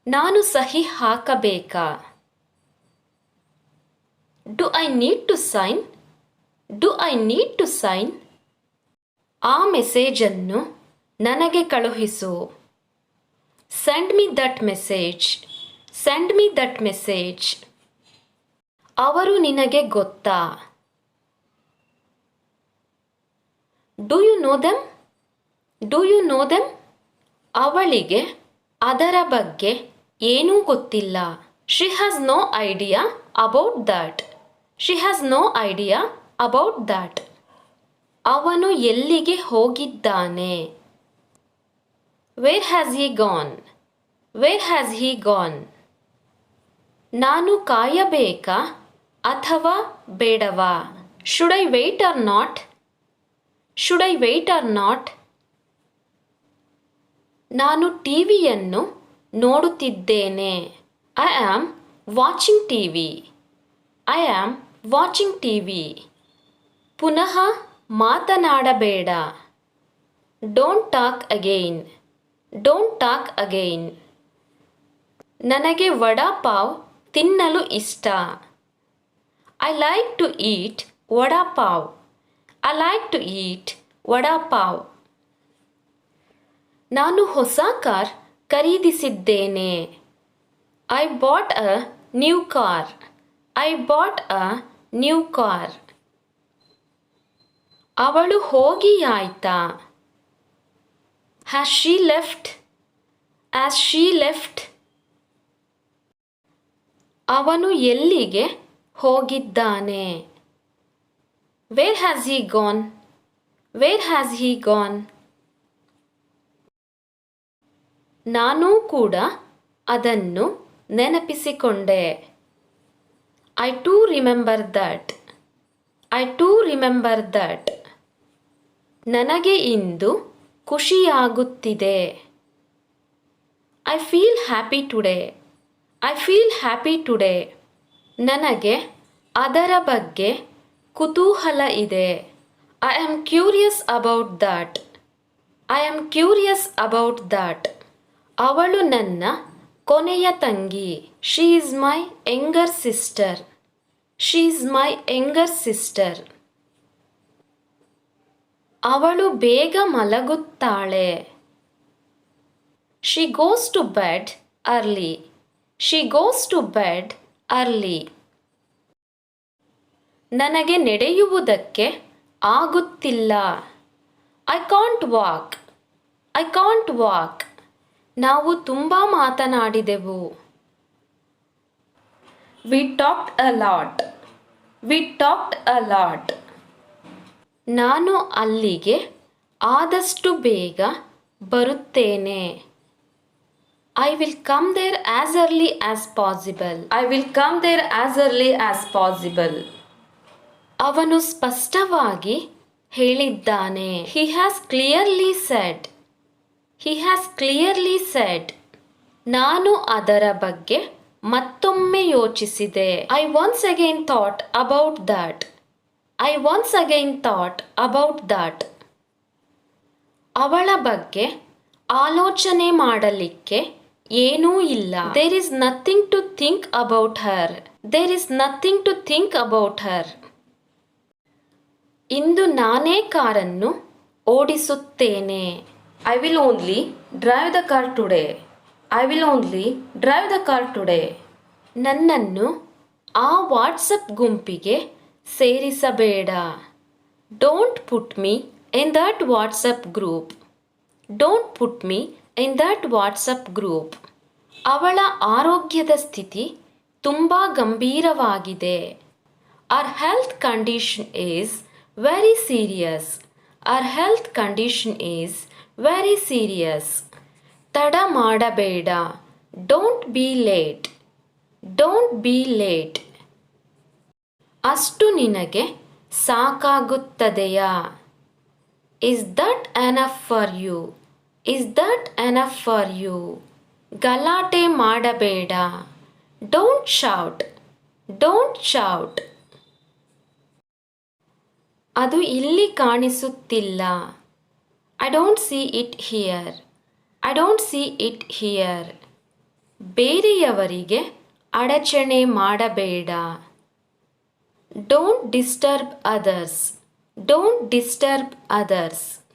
ನಾನು ಸಹಿ ಹಾಕಬೇಕಾ? Do I need to sign? Do I need to sign? ಆ ಮೆಸೇಜನ್ನು ನನಗೆ ಕಳುಹಿಸು. Send me that message. Send me that message. ಅವರು ನಿನಗೆ ಗೊತ್ತಾ? Do you know them? Do you know them? ಅವಳಿಗೆ ಅದರ ಬಗ್ಗೆ ಏನೂ ಗೊತ್ತಿಲ್ಲ. She has no idea about that. She has no idea about that. ಅವನು ಎಲ್ಲಿಗೆ ಹೋಗಿದ್ದಾನೆ? Where has he gone? Where has he gone? ನಾನು ಕಾಯಬೇಕಾ ಅಥವಾ ಬೇಡವಾ? Should I wait or not? Should I wait or not? ನಾನು ಟಿವಿಯನ್ನು ನೋಡುತ್ತಿದ್ದೇನೆ. I am watching TV. I am watching TV. ಪುನಃ ಮಾತನಾಡಬೇಡ. Don't talk again. Don't talk again. ನನಗೆ ವಡಾಪಾವ್ ತಿನ್ನಲು ಇಷ್ಟ. I like to eat vada pav. I like to eat vada pav. ನಾನು ಹೊಸ ಕಾರ್ ಖರೀದಿಸಿದ್ದೇನೆ. I bought a new car. I bought a new car. ಅವಳು ಹೋಗಿಯಾಯ್ತಾ? Has she left? Has she left? ಅವನು ಎಲ್ಲಿಗೆ ಹೋಗಿದ್ದಾನೆ? Where has he gone? Where has he gone? ನಾನೂ ಕೂಡ ಅದನ್ನು ನೆನಪಿಸಿಕೊಂಡೆ. I too remember that. I too remember that. ನನಗೆ ಇಂದು ಖುಷಿಯಾಗುತ್ತಿದೆ. I feel happy today. I feel happy today. ನನಗೆ ಅದರ ಬಗ್ಗೆ ಕುತೂಹಲ ಇದೆ. I am curious about that. I am curious about that. ಅವಳು ನನ್ನ ಕೊನೆಯ ತಂಗಿ. She is my younger sister. She is my younger sister. ಅವಳು ಬೇಗ ಮಲಗುತ್ತಾಳೆ. She goes to bed early. She goes to bed early. ನನಗೆ ನಡೆಯುವುದಕ್ಕೆ ಆಗುತ್ತಿಲ್ಲ. I can't walk. I can't walk. ನಾವು ತುಂಬ ಮಾತನಾಡಿದೆವು. We talked a lot. We talked a lot. ನಾನು ಅಲ್ಲಿಗೆ ಆದಷ್ಟು ಬೇಗ ಬರುತ್ತೇನೆ. I will come there as early as possible. I will come there as early as possible. ಅವನು ಸ್ಪಷ್ಟವಾಗಿ ಹೇಳಿದ್ದಾನೆ. He has clearly said. He has clearly said. ನಾನು ಅದರ ಬಗ್ಗೆ ಮತ್ತೊಮ್ಮೆ ಯೋಚಿಸಿದೆ. I once again thought about that. I once again thought about that. ಅವಳ ಬಗ್ಗೆ ಆಲೋಚನೆ ಮಾಡಲಿಕ್ಕೆ ಏನೂ ಇಲ್ಲ. There is nothing to think about her. There is nothing to think about her. ಇಂದು ನಾನೇ ಕಾರನ್ನು ಓಡಿಸುತ್ತೇನೆ. I will only drive the car today. I will only drive the car today. ನನ್ನನ್ನು ಆ ವಾಟ್ಸಪ್ ಗುಂಪಿಗೆ ಸೇರಿಸಬೇಡ. Don't put me in that WhatsApp group. Don't put me in that WhatsApp group. ಅವಳ ಆರೋಗ್ಯದ ಸ್ಥಿತಿ ತುಂಬ ಗಂಭೀರವಾಗಿದೆ. Our health condition is very serious. Our health condition is very serious. ತಡ ಮಾಡಬೇಡ. Don't be late. Don't be late. ಅಷ್ಟು ನಿನಗೆ ಸಾಕಾಗುತ್ತದೆಯಾ? Is that enough for you? Is that enough for you? ಗಲಾಟೆ ಮಾಡಬೇಡ. Don't shout. Don't shout. ಅದು ಇಲ್ಲಿ ಕಾಣಿಸುತ್ತಿಲ್ಲ. I don't see it here. I don't see it here. ಬೇರೆಯವರಿಗೆ ಅಡಚಣೆ ಮಾಡಬೇಡ. Don't disturb others. Don't disturb others.